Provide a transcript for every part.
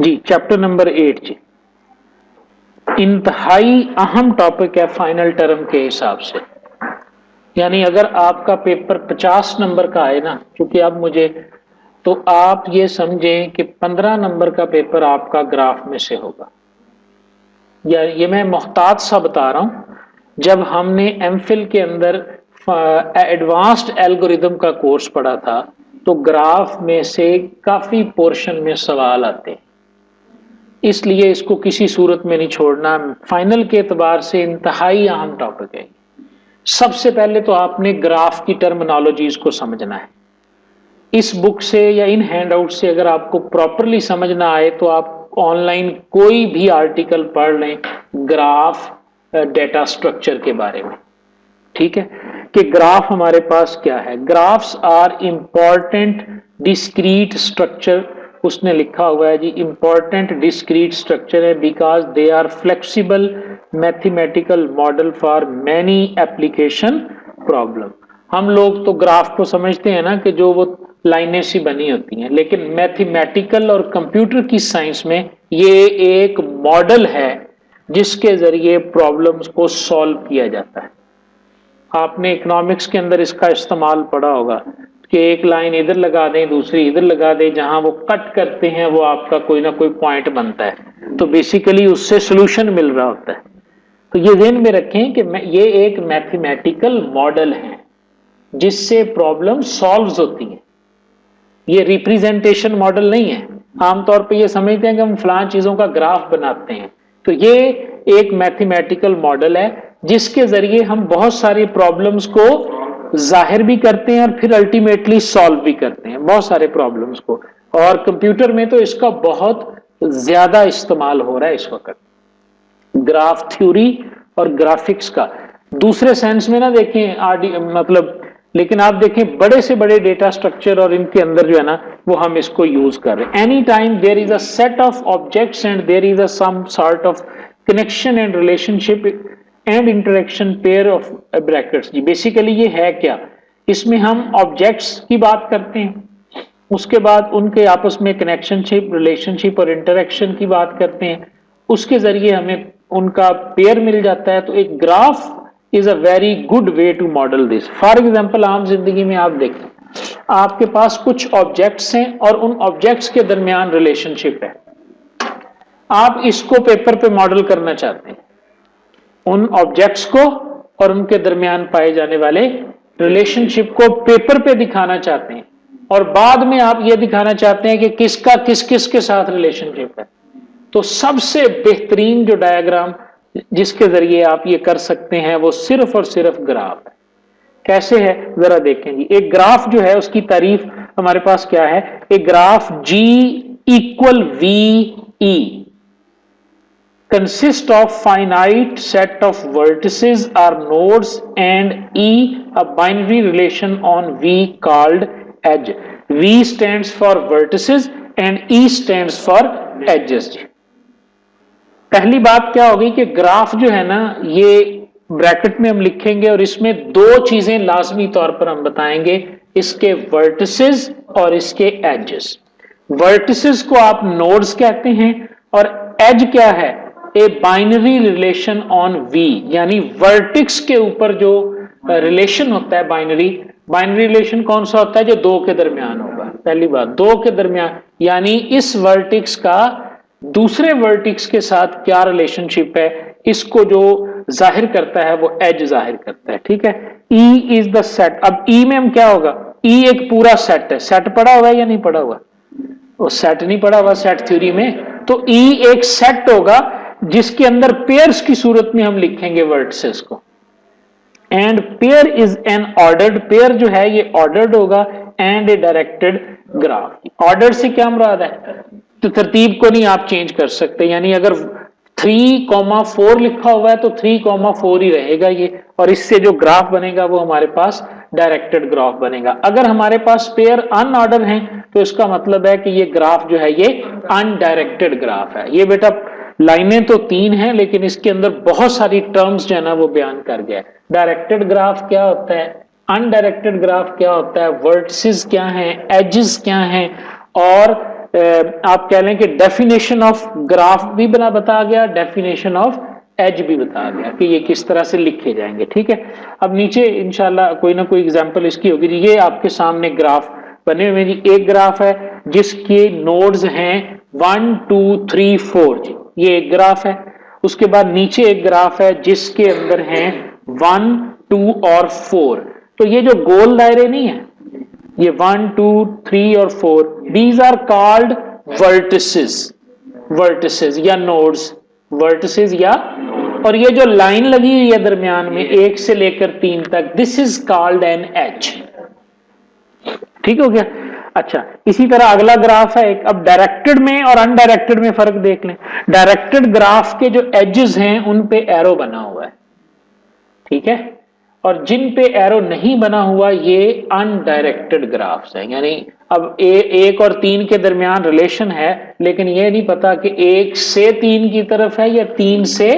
जी chapter number 8 जी इंतहाई अहम topic है फाइनल टर्म के हिसाब से। यानी अगर आपका पेपर 50 नंबर का आए ना, क्योंकि अब मुझे तो आप ये समझें कि 15 नंबर का पेपर आपका ग्राफ में से होगा। या ये मैं मोहतात सा बता रहा हूं, जब हमने एमफिल के अंदर एडवांस्ड एल्गोरिदम का कोर्स पढ़ा था तो ग्राफ में से काफी पोर्शन में सवाल आते हैं, इसलिए इसको किसी सूरत में नहीं छोड़ना। फाइनल के एतबार से इंतहाई अहम टॉपिक है। सबसे पहले तो आपने ग्राफ की टर्मिनोलॉजीज को समझना है। इस बुक से या इन हैंडआउट से अगर आपको प्रॉपरली समझ ना आए तो आप ऑनलाइन कोई भी आर्टिकल पढ़ लें ग्राफ डेटा स्ट्रक्चर के बारे में, ठीक है, कि ग्राफ हमारे पास क्या है। Graphs are important discrete structure, उसने लिखा हुआ है जी इंपॉर्टेंट डिस्क्रीट स्ट्रक्चर है because they are flexible mathematical model for many application problem. हम लोग तो ग्राफ को समझते हैं ना कि जो वो लाइनें सी बनी होती हैं, लेकिन मैथमेटिकल और कंप्यूटर की साइंस में ये एक मॉडल है जिसके जरिए प्रॉब्लम्स को सॉल्व किया जाता है। आपने इकोनॉमिक्स के अंदर इसका इस्तेमाल पढ़ा होगा कि एक लाइन इधर लगा दें दूसरी इधर लगा दें, जहां वो कट करते हैं वो आपका कोई ना कोई पॉइंट बनता है, तो बेसिकली उससे सोल्यूशन मिल रहा होता है। तो ये ध्यान में रखें कि ये एक मैथमेटिकल मॉडल है जिससे प्रॉब्लम सॉल्व्स होती है। ये रिप्रेजेंटेशन मॉडल नहीं है। आमतौर पे ये समझते हैं कि हम फलां चीजों का ग्राफ बनाते हैं, तो ये एक मैथमेटिकल मॉडल है जिसके जरिए हम बहुत सारी प्रॉब्लम्स को जाहिर भी करते हैं और फिर अल्टीमेटली सॉल्व भी करते हैं बहुत सारे प्रॉब्लम्स को। और कंप्यूटर में तो इसका बहुत ज्यादा इस्तेमाल हो रहा है इस वक्त, ग्राफ थ्योरी और ग्राफिक्स का। दूसरे सेंस में ना देखें मतलब, लेकिन आप देखें बड़े से बड़े डेटा स्ट्रक्चर और इनके अंदर जो है ना वो हम इसको यूज कर रहे हैं। Any time there is a set of objects and there is a sum sort of connection and relationship and interaction pair of brackets. जी बेसिकली ये है क्या, इसमें हम ऑब्जेक्ट्स की बात करते हैं, उसके बाद उनके आपस में कनेक्शनशिप रिलेशनशिप और इंटरेक्शन की बात करते हैं, उसके जरिए हमें उनका पेयर मिल जाता है। तो एक graph is a very good way to model this. For example आम जिंदगी में आप देखें, आपके पास कुछ ऑब्जेक्ट्स हैं और उन ऑब्जेक्ट्स के दरमियान रिलेशनशिप है, आप इसको पेपर पे मॉडल करना चाहते हैं, उन ऑब्जेक्ट्स को और उनके दरमियान पाए जाने वाले रिलेशनशिप को पेपर पे दिखाना चाहते हैं, और बाद में आप यह दिखाना चाहते हैं कि किसका किस किस के साथ रिलेशनशिप है। तो सबसे बेहतरीन जो डायग्राम जिसके जरिए आप ये कर सकते हैं वो सिर्फ और सिर्फ ग्राफ है। कैसे है जरा देखें जी। एक ग्राफ जो है उसकी तारीफ हमारे पास क्या है, एक graph G equal VE consist of finite set of vertices or nodes and E a binary relation on V called edge. V stands for vertices and E stands for edges। पहली बात क्या होगी कि ग्राफ जो है ना ये bracket में हम लिखेंगे और इसमें दो चीजें लाजमी तौर पर हम बताएंगे, इसके वर्टिसेस और इसके एजेस। वर्टिसेस को आप नोड्स कहते हैं और एज क्या है, A binary relation on V, यानी वर्टिक्स के ऊपर जो रिलेशन होता है बाइनरी रिलेशन कौन सा होता है, जो दो के दरमियान होगा। पहली बात दो के दरमियान, यानी इस वर्टिक्स का दूसरे वर्टिक्स के साथ क्या रिलेशनशिप है, इसको जो जाहिर करता है वो एज जाहिर करता है, ठीक है। E is the set. अब ई में हम क्या होगा, ई एक पूरा सेट है। सेट पढ़ा हुआ है या नहीं पढ़ा हुआ, वो सेट नहीं पढ़ा हुआ सेट थ्योरी में। तो ई एक सेट होगा जिसके अंदर पेयर्स की सूरत में हम लिखेंगे वर्टिसेस को। And pair is an ordered, pair जो है ये ऑर्डर्ड होगा and A directed graph. Order से क्या मुराद है, तो तरतीब को नहीं आप चेंज कर सकते, यानी अगर 3,4 लिखा हुआ है तो 3,4 ही रहेगा ये, और इससे जो ग्राफ बनेगा वो हमारे पास डायरेक्टेड ग्राफ बनेगा। अगर हमारे पास पेयर अनऑर्डर हैं तो इसका मतलब है कि ये ग्राफ जो है ये अनडायरेक्टेड ग्राफ है। ये बेटा लाइनें तो 3 हैं लेकिन इसके अंदर बहुत सारी टर्म्स जो है ना वो बयान कर गया है। डायरेक्टेड ग्राफ क्या होता है, अनडायरेक्टेड ग्राफ क्या होता है, वर्टिसेस क्या हैं, एजेस क्या हैं, और आप कह लें कि डेफिनेशन ऑफ ग्राफ भी बता गया, डेफिनेशन ऑफ एज भी बता गया कि ये किस तरह से लिखे जाएंगे। ठीक है, अब नीचे इंशाल्लाह कोई ना कोई एग्जांपल इसकी होगी। ये आपके सामने ग्राफ बने हुए जी, एक ग्राफ है जिसके नोड्स हैं 1 2 3 4 जी, ये एक ग्राफ है। उसके बाद नीचे एक ग्राफ है जिसके अंदर हैं 1 2 और 4। तो ये जो गोल दायरे नहीं है, ये 1 2 3 और 4, these are called vertices, vertices या नोड्स, वर्टिसेस या, और ये जो लाइन लगी हुई है दरमियान में 1 से लेकर 3 तक, this is called an edge. ठीक हो गया। अच्छा, इसी तरह अगला ग्राफ है एक। अब डायरेक्टेड में और अनडायरेक्टेड में फर्क देख लें। डायरेक्टेड ग्राफ के जो एजेस हैं उन पे एरो बना हुआ है, ठीक है, और जिन पे एरो नहीं बना हुआ ये अनडायरेक्टेड ग्राफ्स हैं। यानी अब 1 और 3 के दरमियान रिलेशन है, लेकिन ये नहीं पता कि 1 से 3 की तरफ है या 3 से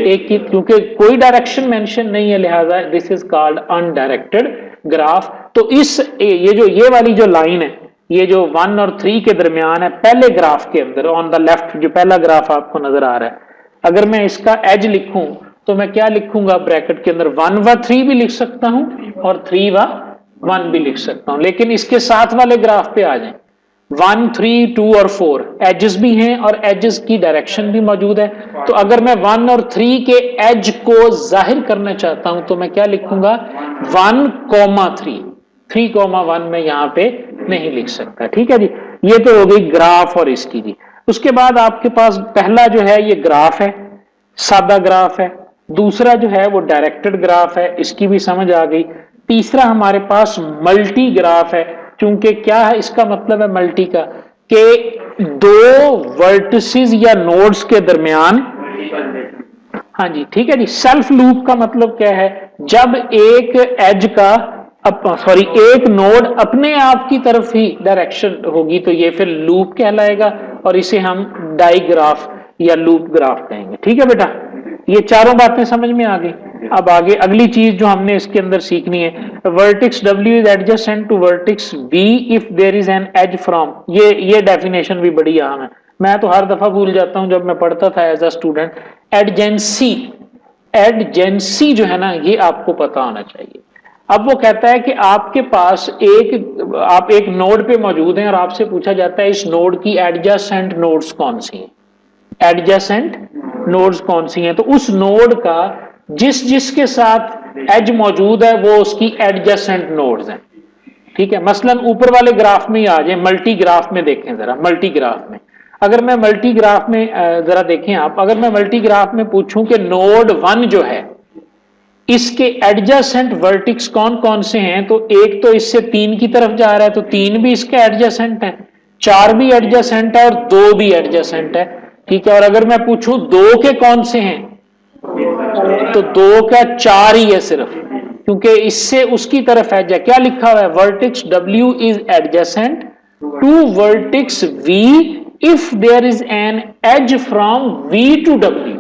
1 की, क्योंकि कोई डायरेक्शन मेंशन नहीं है, लिहाजा this is called undirected graph. तो ये वाली जो लाइन है, ये जो 1 और 3 के दरमियान है पहले ग्राफ के अंदर, ऑन द लेफ्ट जो पहला ग्राफ आपको नजर आ रहा है, अगर मैं इसका एज लिखूं तो मैं क्या लिखूंगा ब्रैकेट के अंदर, 1 व 3 भी लिख सकता हूं और 3 व 1 भी लिख सकता हूं। लेकिन इसके साथ वाले ग्राफ पे आ जाएं, 1 3 2 और 4 एजेस भी हैं और एजेस की डायरेक्शन भी मौजूद है। तो अगर मैं 1 और 3 के एज को जाहिर करना चाहता हूं तो मैं क्या लिखूंगा, 1 3, 3 1 में यहां पे नहीं लिख सकता। ठीक है जी, ये तो हो गई ग्राफ और इसकी जी। उसके बाद आपके पास पहला जो है ये ग्राफ है, सादा ग्राफ है। दूसरा जो है वो डायरेक्टेड ग्राफ है, इसकी भी समझ आ गई। तीसरा हमारे पास मल्टी ग्राफ है। चूंकि क्या है इसका मतलब है मल्टी का, कि 2 वर्टिसेस या नोड्स के दरमियान, हाँ जी ठीक है जी। सेल्फ लूप का मतलब क्या है, जब एक एज का एक नोड अपने आप की तरफ ही डायरेक्शन होगी तो ये फिर लूप कहलाएगा, और इसे हम डाइग्राफ या लूप ग्राफ कहेंगे। ठीक है बेटा, ये चारों बातें समझ में आ गई। अब आगे अगली चीज जो हमने इसके अंदर सीखनी है, vertex W is adjacent to vertex V if there is an edge from, ये डेफिनेशन भी बड़ी अहम है। मैं तो हर दफा भूल जाता हूं जब मैं पढ़ता था as a student. Adjacency, adjacency जो है ना, ये आपको पता होना चाहिए। अब वो कहता है कि आपके पास आप एक नोड पे मौजूद हैं और आपसे पूछा जाता है इस नोड की एडजेसेंट नोड्स कौन सी हैं, एडजेसेंट नोड्स कौन सी हैं। तो उस नोड का जिसके साथ एज मौजूद है वो उसकी एडजेसेंट नोड्स हैं। ठीक है, मसलन ऊपर वाले ग्राफ में ही आ जाए, मल्टी ग्राफ में देखें जरा। मल्टी ग्राफ में अगर मैं मल्टी ग्राफ में जरा देखें आप, अगर मैं मल्टी ग्राफ में पूछूं कि नोड 1 जो है इसके एडजेसेंट वर्टिक्स कौन कौन से हैं, तो एक तो इससे 3 की तरफ जा रहा है तो 3 भी इसका एडजेसेंट है, 4 भी एडजेसेंट है और 2 भी एडजेसेंट है। ठीक है, और अगर मैं पूछूं 2 के कौन से हैं तो 2 का 4 ही है सिर्फ, क्योंकि इससे उसकी तरफ एज है। क्या लिखा हुआ है, vertex W is adjacent to vertex V if there is an edge from V to W।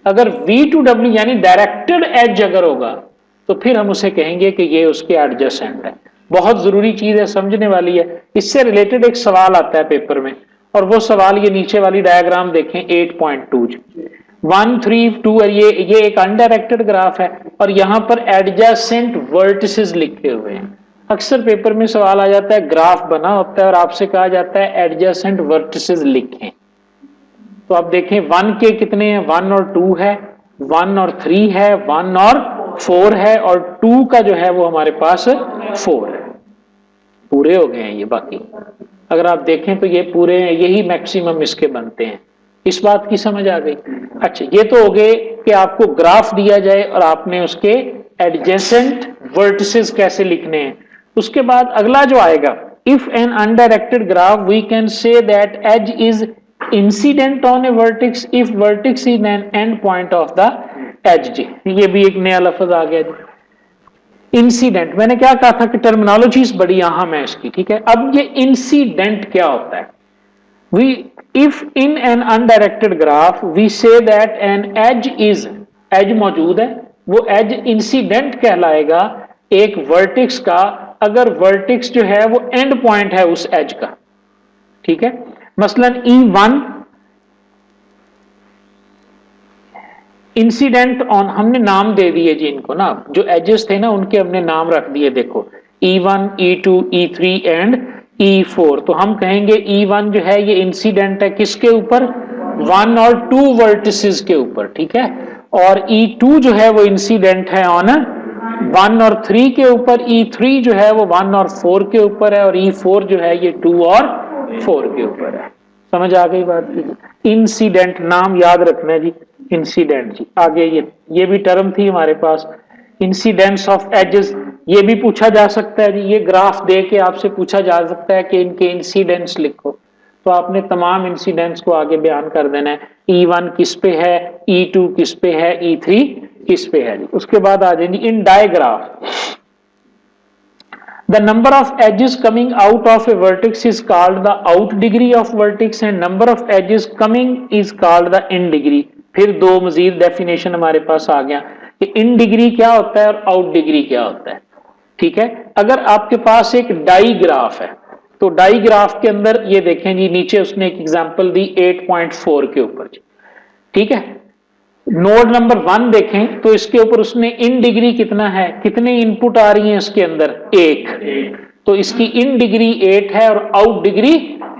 अगर V टू W यानी डायरेक्टेड एज अगर होगा तो फिर हम उसे कहेंगे कि ये उसके एडजेसेंट है। बहुत जरूरी चीज है, समझने वाली है। इससे रिलेटेड एक सवाल आता है पेपर में, और वो सवाल ये नीचे वाली डायग्राम देखें 8.2 1 3 2, और ये एक अनडायरेक्टेड ग्राफ है और यहां पर एडजेसेंट वर्टिसेस लिखे हुए हैं। अक्सर पेपर में सवाल आ जाता है, ग्राफ बना होता है और आपसे कहा जाता है एडजेसेंट वर्टिसेस लिखें। तो आप देखें 1 के कितने हैं, 1 और 2 है, 1 और 3 है, 1 और 4 है, और 2 का जो है वो हमारे पास 4 है। पूरे हो गए हैं ये। बाकी अगर आप देखें तो ये पूरे हैं, यही मैक्सिमम इसके बनते हैं। इस बात की समझ आ गई। अच्छा, ये तो हो गए कि आपको ग्राफ दिया जाए और आपने उसके एडजेसेंट वर्टिसेस कैसे लिखने हैं। उसके बाद अगला जो आएगा, if an undirected graph we can say that edge is incident on a vertex if vertex is an end point of the edge. जी, ये भी एक नया लफ्ज आ गया जी, इंसिडेंट। मैंने क्या कहा था कि टर्मिनोलॉजीज बड़ी अहम है इसकी। ठीक है, अब ये इंसिडेंट क्या होता है, if in an undirected graph we say that an edge is, edge मौजूद है, वो edge इंसिडेंट कहलाएगा एक वर्टेक्स का अगर वर्टेक्स जो है वो एंड पॉइंट है उस एज का। ठीक है। मसलन E1 इंसिडेंट ऑन, हमने नाम दे दिए जी इनको ना, जो एजेस थे ना उनके हमने नाम रख दिए, देखो E1, E2, E3 and E4। तो हम कहेंगे E1 जो है ये इंसिडेंट है किसके ऊपर, 1 और 2 वर्टिसेस के ऊपर, ठीक है। और E2 जो है वो इंसिडेंट है ऑन 1 और 3 के ऊपर, E3 जो है वो 1 और 4 के ऊपर है, और E4 जो है ये 2 और 4 के ऊपर है। समझ आ गई बात की। इंसिडेंट नाम याद रखना है जी, इंसिडेंट जी। आगे ये भी टर्म थी हमारे पास, इंसिडेंट्स ऑफ एजेस। ये भी पूछा जा सकता है जी, ये ग्राफ दे के आपसे पूछा जा सकता है कि इनके इंसिडेंट्स लिखो, तो आपने तमाम इंसिडेंट्स को आगे बयान कर देना है। E1 किस पे है, E2 किस पे है, E3 किस पे है जी। उसके बाद आ जाएंगे इन digraph, the number of edges coming out of a vertex is called the out degree of vertex and number of edges coming is called the in degree। फिर दो मजीद डेफिनेशन हमारे पास आ गया कि इन डिग्री क्या होता है और आउट डिग्री क्या होता है, ठीक है। अगर आपके पास एक डाईग्राफ है तो डाईग्राफ के अंदर ये देखें जी, नीचे उसने एक एग्जांपल दी 8.4 के ऊपर, ठीक है। नोड नंबर 1 देखें तो इसके ऊपर उसने इन डिग्री कितना है, कितने इनपुट आ रही हैं इसके अंदर, 1, तो इसकी इन डिग्री 8 है और आउट डिग्री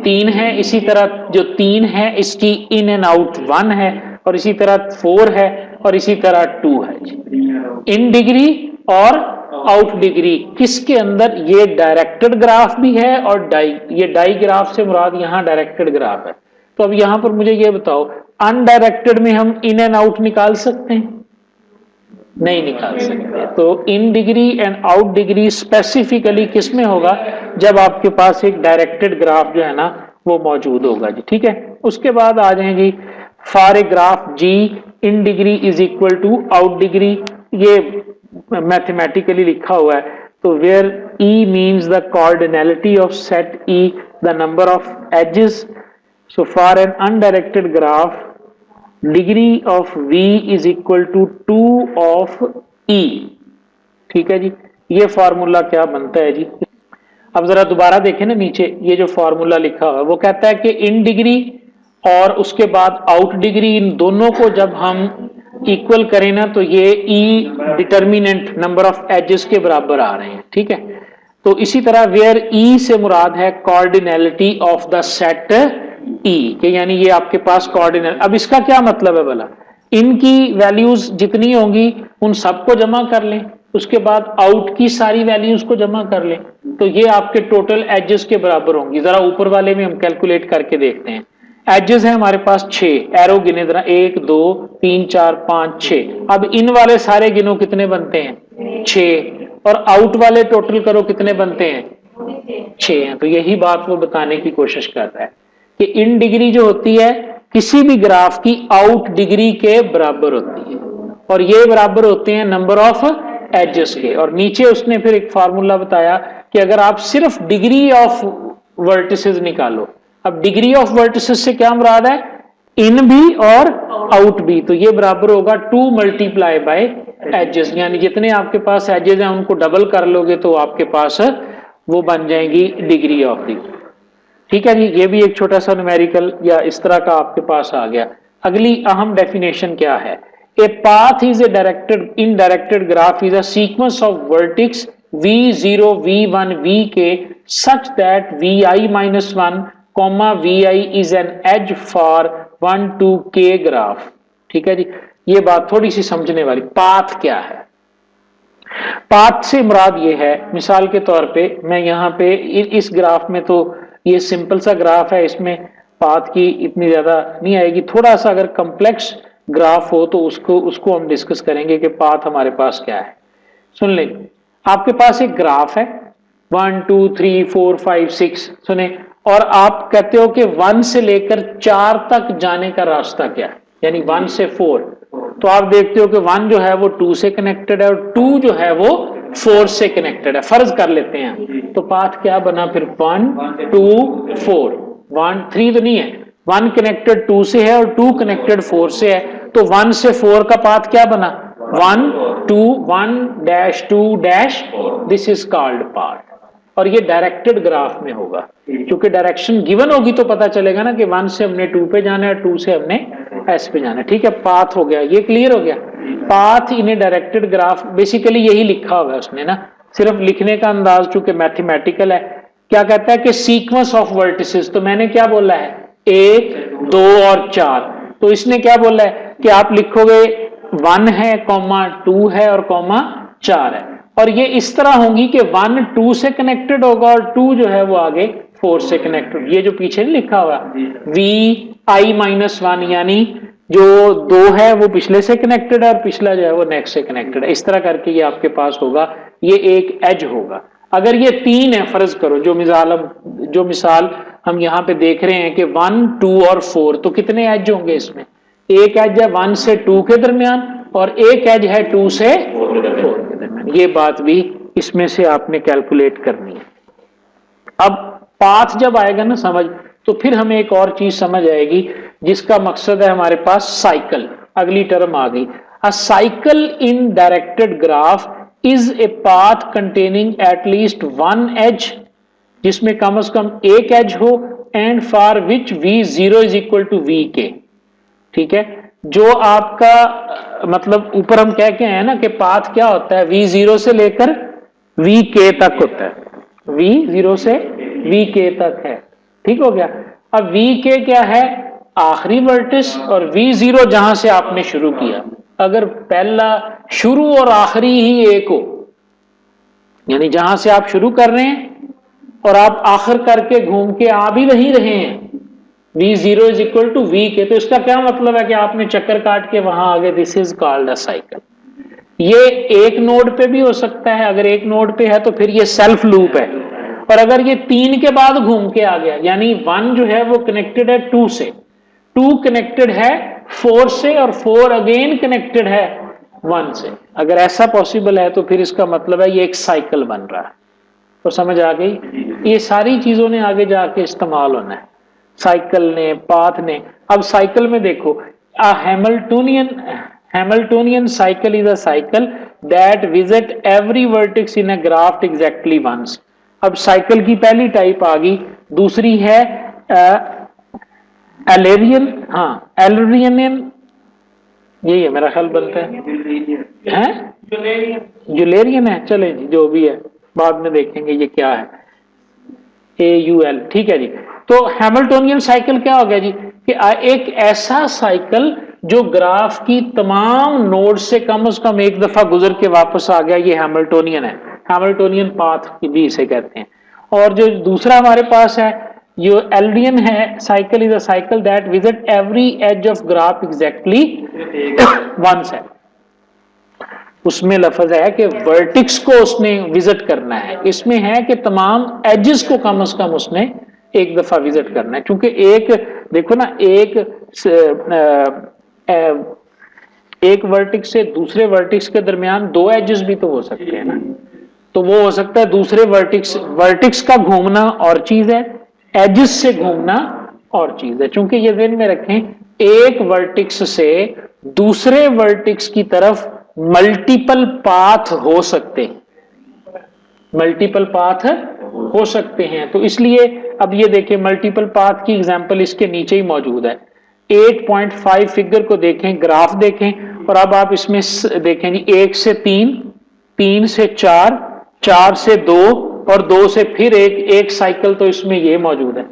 3 है। इसी तरह जो 3 है इसकी इन एंड आउट 1 है, और इसी तरह 4 है, और इसी तरह 2 है। इन डिग्री और आउट डिग्री किसके अंदर, ये डायरेक्टेड ग्राफ भी है और ये डाई ग्राफ से मुराद यहां डायरेक्टेड ग्राफ है। तो अब यहां पर मुझे ये बताओ, अनडायरेक्टेड में हम इन एंड आउट निकाल सकते हैं, नहीं निकाल सकते। तो in degree and out degree specifically किस में होगा, जब आपके पास एक डायरेक्टेड ग्राफ जो है ना वो मौजूद होगा जी, ठीक है। उसके बाद आ जाए जी for a graph G in degree is equal to out degree, ये मैथमेटिकली लिखा हुआ है। तो where E means the cardinality of set E the number of edges, so for an undirected graph degree of v is equal to 2 of e, ठीक है जी। ये formula क्या बनता है जी, अब जरा दोबारा देखें ना नीचे, ये जो फॉर्मूला लिखा हुआ है वो कहता है कि इन डिग्री और उसके बाद आउट डिग्री, इन दोनों को जब हम इक्वल करें ना तो ये ई डिटर्मिनेंट नंबर ऑफ एजेस के बराबर आ रहे हैं, ठीक है। तो इसी तरह वेयर ई से मुराद है कॉर्डिनैलिटी ऑफ द सेट ई, के यानी ये आपके पास कोऑर्डिनेट। अब इसका क्या मतलब है भला, इनकी वैल्यूज जितनी होंगी उन सबको जमा कर लें, उसके बाद आउट की सारी वैल्यूज को जमा कर लें, तो ये आपके टोटल एजेस के बराबर होंगी। जरा ऊपर वाले में हम कैलकुलेट करके देखते हैं। एजेस है हमारे पास 6, एरो गिने जरा, 1 2 3 4 5 6। अब इन वाले सारे गिनो कितने बनते हैं, 6, और आउट वाले टोटल करो कितने बनते हैं, 6 हैं। तो यही बात वो बताने की कोशिश कर रहा है कि इन डिग्री जो होती है किसी भी ग्राफ की आउट डिग्री के बराबर होती है, और ये बराबर होते हैं नंबर ऑफ एजेस के। और नीचे उसने फिर एक फार्मूला बताया कि अगर आप सिर्फ डिग्री ऑफ वर्टिसेस निकालो, अब डिग्री ऑफ वर्टिसेस से क्या मुराद है, इन भी और आउट भी, तो ये बराबर होगा 2 मल्टीप्लाई बाय एजेस, यानी जितने आपके पास एजेस हैं उनको डबल कर लोगे तो आपके पास वो बन जाएंगी डिग्री ऑफ दी, ठीक है जी। ये भी एक छोटा सा न्यूमेरिकल या इस तरह का आपके पास आ गया। अगली अहम डेफिनेशन क्या है, a path is a directed indirected graph is a sequence of vertices v0 v1 vk such that vi minus 1 comma vi is an edge for 1 to k graph, ठीक है जी। ये बात थोड़ी सी समझने वाली, पाथ क्या है, पाथ से मुराद ये है, मिसाल के तौर पे मैं यहाँ पे इस ग्राफ में, तो ये सिंपल सा ग्राफ है, इसमें पाथ की इतनी ज्यादा नहीं आएगी। थोड़ा सा अगर कॉम्प्लेक्स ग्राफ हो तो उसको हम डिस्कस करेंगे कि पाथ हमारे पास क्या है। सुन ले, आपके पास एक ग्राफ है 1 2 3 4 5 6, सुने, और आप कहते हो कि 1 से लेकर 4 तक जाने का रास्ता क्या है, यानी 1 से 4। तो आप देखते हो कि 1 जो है वो 2 से कनेक्टेड है और 2 जो है वो 4 से कनेक्टेड है, फर्ज कर लेते हैं। तो पाथ क्या बना फिर, 1 2 4, 1 3 तो नहीं है, 1 कनेक्टेड 2 से है और 2 कनेक्टेड 4 से है, तो 1 से 4 का पाथ क्या बना, 1 2 1 dash 2 dash, this is called path. और ये डायरेक्टेड ग्राफ में होगा, क्योंकि डायरेक्शन गिवन होगी तो पता चलेगा ना कि 1 से हमने 2 पे जाना है, 2 से हमने S पे जाना है। ठीक है, पाथ हो गया, ये क्लियर हो गया। पाथ इन ए डायरेक्टेड ग्राफ, बेसिकली यही लिखा हुआ है उसने ना, सिर्फ लिखने का अंदाज चूंकि मैथमेटिकल है। क्या कहता है कि सीक्वेंस ऑफ वर्टिसेस, तो मैंने क्या बोला है 1 2 और 4, तो इसने क्या बोला है कि आप लिखोगे 1 है कॉमा 2 है और कॉमा 4 है, और ये इस तरह होंगी कि 1 2 से कनेक्टेड होगा और 2 जो है वो आगे 4 से कनेक्टेड। ये जो पीछे नहीं लिखा हुआ vi-1, यानी जो 2 है वो पिछले से कनेक्टेड है और पिछला जो है वो नेक्स्ट से कनेक्टेड है। इस तरह करके ये आपके पास होगा, ये एक एज होगा। अगर ये 3 है, फर्ज करो जो मिसाल हम यहाँ पे देख रहे हैं कि 1 2 और 4, तो कितने एज होंगे इसमें? एक एज है 1 से 2 के दरमियान और एक एज है 2 से 4 के दरमियान। ये बात भी इसमें से आपने कैलकुलेट करनी है। अब पाथ जब आएगा ना समझ, तो फिर हमें एक और चीज समझ आएगी जिसका मकसद है हमारे पास साइकिल। अगली टर्म आ गई, a cycle in directed graph is a path containing at least 1 edge, जिसमें कम से कम एक एज हो, and for which v0 is equal to V K. ठीक है, जो आपका मतलब ऊपर हम कह के हैं ना कि पाथ क्या होता है, v0 से लेकर vk तक होता है, v0 से vk तक है। ठीक हो गया। अब vk क्या है, आखिरी वर्टिस, और v0 जहां से आपने शुरू किया। अगर पहला शुरू और आखिरी ही एक हो, यानी जहां से आप शुरू कर रहे हैं और आप आखिर करके घूम के आ भी नहीं रहे हैं, v0 is equal to V के, तो इसका क्या मतलब है कि आपने चक्कर काट के वहां आ गए। This is called a cycle. ये एक नोड पे भी हो सकता है, अगर एक नोड पे है तो फिर ये सेल्फ लूप है, और अगर ये 3 के बाद घूम के आ गया, यानी 1 जो है वो कनेक्टेड है 2 से, 2 कनेक्टेड है 4 से, और 4 अगेन कनेक्टेड है 1 से, अगर ऐसा पॉसिबल है तो फिर इसका मतलब है ये एक साइकिल बन रहा है। तो समझ आ गई, ये सारी चीजों ने आगे जाके इस्तेमाल होना है, साइकिल ने, पाथ ने। अब साइकिल में देखो, a Hamiltonian cycle is a cycle that visit every vertex in a graph exactly once. अब साइकिल की पहली टाइप आ गई, दूसरी है एलेरियन, हाँ एलरियन, यही है मेरा ख्याल बनता है, जुलेरियन है, चले जी जो भी है बाद में देखेंगे ये क्या है, AUL। ठीक है जी। तो हैमिल्टोनियन साइकिल क्या हो गया जी, कि एक ऐसा साइकिल जो ग्राफ की तमाम नोड से कम एक दफा गुजर के वापस आ गया, ये हैमिल्टोनियन है, हैमिल्टोनियन पाथ भी इसे कहते हैं। और जो दूसरा हमारे पास है जो एलडियन है cycle, is a cycle that visit every edge of graph exactly once है। उसमें लफ्ज है कि वर्टिक्स को उसने विजिट करना है, इसमें है कि तमाम एजेस को कम से कम उसने एक दफा विजिट करना है, क्योंकि एक देखो ना, एक वर्टिक्स से दूसरे वर्टिक्स के दरमियान 2 एजेस भी तो हो सकते हैं ना, तो वो हो सकता है दूसरे वर्टिक्स का घूमना और चीज है, एजेस से घूमना और चीज है। चूंकि ये ध्यान में रखें, एक वर्टिक्स से दूसरे वर्टिक्स की तरफ मल्टीपल पाथ हो सकते हैं, मल्टीपल पाथ हो सकते हैं, तो इसलिए अब ये देखिए मल्टीपल पाथ की एग्जांपल इसके नीचे ही मौजूद है। 8.5 फिगर को देखें, ग्राफ देखें, और अब आप इसमें देखें जी 1 से 3, 3 से 4, 4 से 2 और 2 से फिर एक साइकिल तो इसमें ये मौजूद है।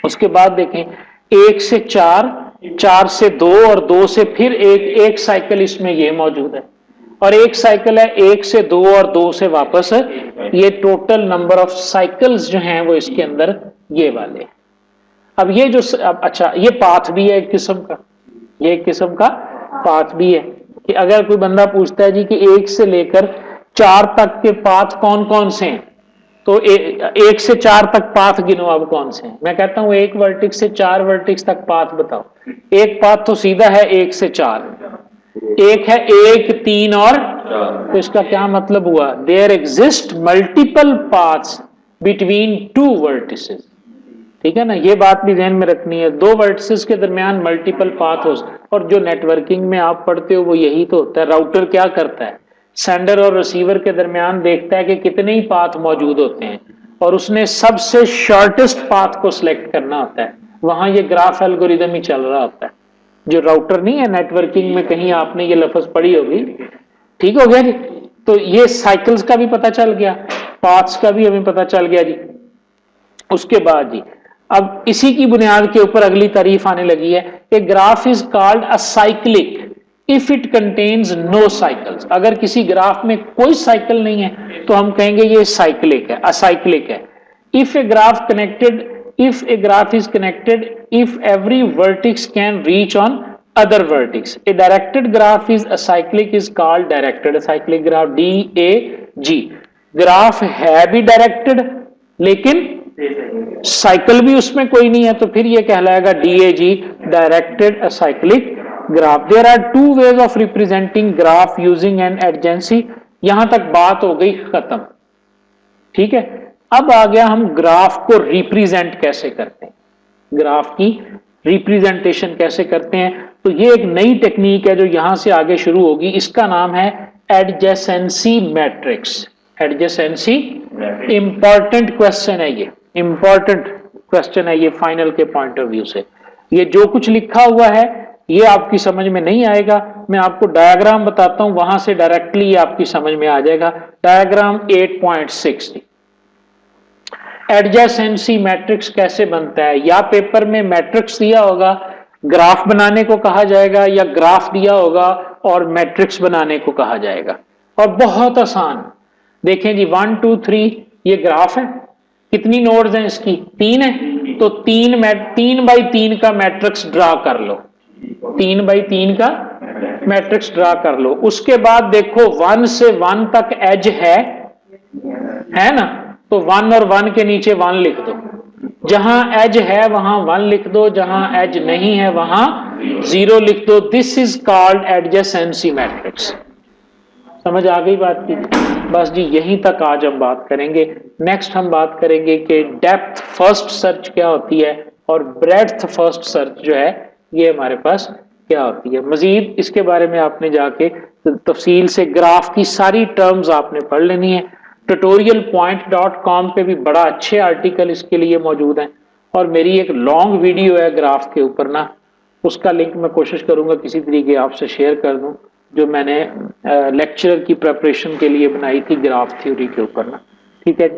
उसके बाद देखें 1 से 4, 4 से 2 और 2 से फिर एक साइकिल इसमें ये मौजूद है, और एक साइकिल है 1 से 2 और 2 से वापस, ये टोटल नंबर ऑफ साइकिल्स जो हैं वो इसके अंदर ये वाले। अब ये जो अच्छा ये पाथ भी है एक किस्म का, ये एक किस्म का पाथ भी है कि अगर कोई बंदा पूछता है जी कि 1 से लेकर 4 तक के पाथ कौन कौन से हैं, तो 1 से 4 तक पाथ गिनो अब कौन से हैं। मैं कहता हूं 1 वर्टिक्स से 4 वर्टिक्स तक पाथ बताओ। एक पाथ तो सीधा है 1 से 4, एक है 1 3 और, तो इसका क्या मतलब हुआ, there exist multiple paths between 2 vertices. ठीक है ना, ये बात भी ध्यान में रखनी है, 2 वर्टिसेस के दरमियान मल्टीपल पाथ हो। और जो नेटवर्किंग में आप पढ़ते हो वो यही तो होता है। राउटर क्या करता है, सेंडर और रिसीवर के दरमियान देखता है कि कितने ही पाथ मौजूद होते हैं और उसने सबसे शॉर्टेस्ट पाथ को सिलेक्ट करना होता है। वहां ये ग्राफ एल्गोरिदम ही चल रहा होता है। जो राउटर नहीं है, नेटवर्किंग में कहीं आपने ये लफ्ज पढ़ी होगी, ठीक हो गया जी। तो ये साइकिल्स का भी पता चल गया, पाथ्स का भी हमें पता चल गया जी। उसके बाद जी अब इसी की बुनियाद के ऊपर अगली तारीफ आने लगी है कि graph is called acyclic if it contains no cycles. अगर किसी ग्राफ में कोई साइकिल नहीं है तो हम कहेंगे ये साइक्लिक है, असाइक्लिक है। If a graph connected, if a graph is connected, if every vertex can reach on other vertex, a directed graph is acyclic, is called directed acyclic graph, DAG। Graph है भी directed लेकिन cycle भी उसमें कोई नहीं है, तो फिर ये कहलाएगा DAG, directed acyclic graph. There are two ways of representing graph using an adjacency. यहां तक बात हो गई खत्म, ठीक है। अब आ गया हम ग्राफ को रिप्रेजेंट कैसे करते हैं, ग्राफ की रिप्रेजेंटेशन कैसे करते हैं। तो ये एक नई टेक्निक है जो यहां से आगे शुरू होगी, इसका नाम है adjacency matrix. Adjacency important question है, ये इंपॉर्टेंट क्वेश्चन है ये फाइनल के पॉइंट ऑफ व्यू से। ये जो कुछ लिखा हुआ है ये आपकी समझ में नहीं आएगा, मैं आपको डायग्राम बताता हूं, वहां से डायरेक्टली आपकी समझ में आ जाएगा। डायग्राम 8.6। एडजेसेंसी मैट्रिक्स कैसे बनता है, या पेपर में मैट्रिक्स दिया होगा ग्राफ बनाने को कहा जाएगा, या ग्राफ दिया होगा और मैट्रिक्स बनाने को कहा जाएगा। और बहुत आसान, देखें जी 1 2 3 ये ग्राफ है, कितनी नोड्स हैं इसकी, 3 है, तो 3 बाई 3 का मैट्रिक्स ड्रा कर लो, 3 बाई 3 का मैट्रिक्स ड्रा कर लो। उसके बाद देखो 1 से 1 तक एज है ना, तो 1 और 1 के नीचे 1 लिख दो, जहां एज है वहां 1 लिख दो, जहां एज नहीं है वहां 0 लिख दो। This is called adjacency matrix. समझ आ गई बात की? बस जी यहीं तक आज हम बात करेंगे। नेक्स्ट हम बात करेंगे कि डेप्थ फर्स्ट सर्च क्या होती है और ब्रेड्थ फर्स्ट सर्च जो है ये हमारे पास क्या होती है। मजीद इसके बारे में आपने जाके तफसील से ग्राफ की सारी टर्म्स आपने पढ़ लेनी है। tutorialpoint.com पे भी बड़ा अच्छे आर्टिकल इसके लिए मौजूद हैं, और मेरी एक लॉन्ग वीडियो है ग्राफ के ऊपर ना, उसका लिंक मैं कोशिश करूंगा किसी तरीके आपसे शेयर कर दूं, जो मैंने लेक्चरर की प्रिपरेशन के लिए बनाई थी ग्राफ थ्योरी के ऊपर ना, ठीक है।